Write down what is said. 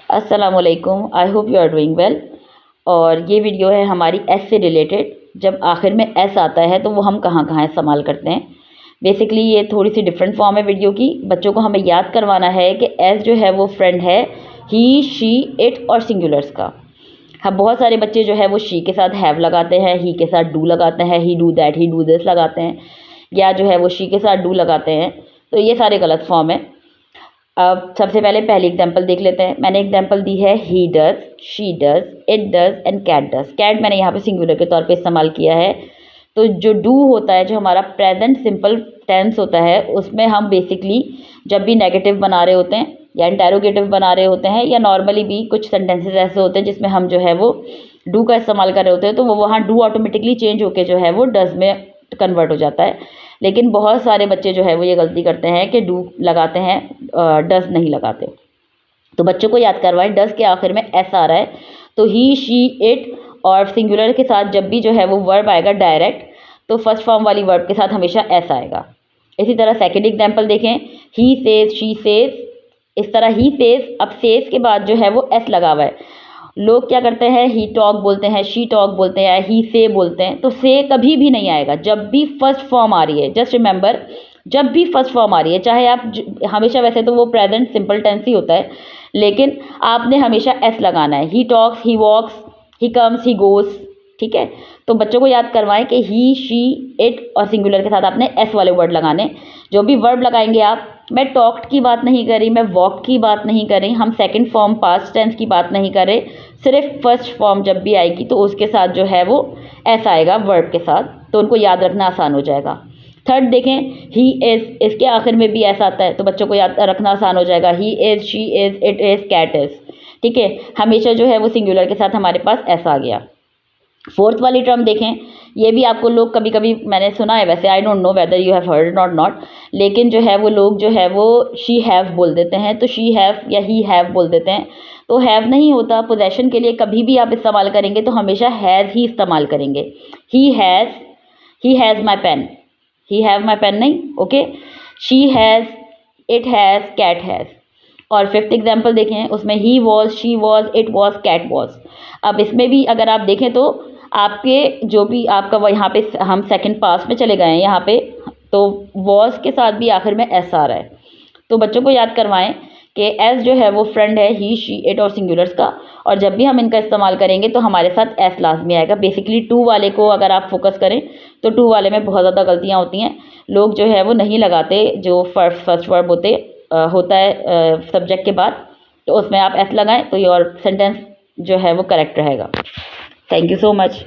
अस्सलामुअलैकुम, I hope you are doing well. और ये वीडियो है हमारी एस से रिलेटेड। जब आखिर में एस आता है तो वो हम कहाँ कहाँ इस्तेमाल करते हैं। बेसिकली ये थोड़ी सी डिफरेंट फॉर्म है वीडियो की। बच्चों को हमें याद करवाना है कि एस जो है वो फ्रेंड है ही, शी, इट और सिंगुलर्स का। हम बहुत सारे बच्चे जो है वो शी के साथ हैव लगाते हैं, ही के साथ डू लगाते हैं, ही do that, he do this लगाते हैं, या जो है वो शी के साथ डू लगाते हैं। तो ये सारे गलत फॉर्म है। अब सबसे पहले पहली एग्जांपल देख लेते हैं। मैंने एग्जांपल दी है he does, she does, it does and cat does. Cat मैंने यहाँ पे सिंगुलर के तौर पे इस्तेमाल किया है। तो जो डू होता है, जो हमारा प्रेजेंट सिंपल टेंस होता है, उसमें हम बेसिकली जब भी नेगेटिव बना रहे होते हैं या इंटेरोगेटिव बना रहे होते हैं या नॉर्मली भी कुछ सेंटेंसेस ऐसे होते हैं जिसमें हम जो है वो डू का इस्तेमाल कर रहे होते हैं, तो वो वहाँ डू ऑटोमेटिकली चेंज होके जो है वो डज में कन्वर्ट हो जाता है। लेकिन बहुत सारे बच्चे जो है वो ये गलती करते हैं कि डू लगाते हैं, डज नहीं लगाते। तो बच्चों को याद करवाएं, डज के आखिर में एस आ रहा है तो ही, शी, इट और सिंगुलर के साथ जब भी जो है वो वर्ब आएगा डायरेक्ट, तो फर्स्ट फॉर्म वाली वर्ब के साथ हमेशा एस आएगा। इसी तरह सेकेंड एग्जाम्पल देखें, ही सेज, शी सेज। इस तरह ही सेज, अब सेज के बाद जो है वो एस लगा हुआ है। लोग क्या करते हैं, ही टॉक बोलते हैं, शी टॉक बोलते हैं, ही से बोलते हैं। तो से कभी भी नहीं आएगा जब भी फर्स्ट फॉर्म आ रही है। जस्ट रिमेंबर, जब भी फर्स्ट फॉर्म आ रही है, चाहे आप हमेशा, वैसे तो वो प्रेजेंट सिंपल टेंस ही होता है, लेकिन आपने हमेशा एस लगाना है। He talks, he walks, he comes, he goes. ठीक है, तो बच्चों को याद करवाएं कि ही, शी, इट और सिंगुलर के साथ आपने एस वाले वर्ड लगाने। जो भी वर्ब लगाएंगे आप, मैं टॉक्ड की बात नहीं कर रही, मैं वॉक की बात नहीं कर रही, हम सेकंड फॉर्म पास्ट टेंस की बात नहीं कर रहे, सिर्फ फर्स्ट फॉर्म जब भी आएगी तो उसके साथ जो है वो एस आएगा वर्ब के साथ, तो उनको याद रखना आसान हो जाएगा। थर्ड देखें, ही इज़, इसके आखिर में भी एस आता है तो बच्चों को याद रखना आसान हो जाएगा। He is, she is, it is, cat is. ठीक है, हमेशा जो है वो सिंगुलर के साथ हमारे पास एस आ गया। फोर्थ वाली टर्म देखें, ये भी आपको लोग कभी कभी, मैंने सुना है, वैसे I don't know whether you have heard और नॉट, लेकिन जो है वो लोग जो है वो शी हैव बोल देते हैं। तो शी हैव या ही हैव बोल देते हैं, तो हैव नहीं होता। पोजेशन के लिए कभी भी आप इस्तेमाल करेंगे तो हमेशा हैज़ ही इस्तेमाल करेंगे। He has my pen, he have my pen नहीं, okay. She has, it has, cat has. और फिफ्थ एग्जाम्पल देखें, उसमें he was, she was, it was, cat was. अब इसमें भी अगर आप देखें तो आपके जो भी आपका वो, यहाँ पे हम सेकंड पास में चले गए हैं यहाँ पे, तो वॉज के साथ भी आखिर में एस आ रहा है। तो बच्चों को याद करवाएं कि एस जो है वो फ्रेंड है ही, शी, इट और सिंगुलर्स का, और जब भी हम इनका इस्तेमाल करेंगे तो हमारे साथ एस लाजमी आएगा। बेसिकली टू वाले को अगर आप फोकस करें तो टू वाले में बहुत ज़्यादा गलतियाँ होती हैं। लोग जो है वो नहीं लगाते जो फर्स्ट वर्ब होता है सब्जेक्ट के बाद, तो उसमें आप एस लगाएं तो योर सेंटेंस जो है वो करेक्ट रहेगा। Thank you so much.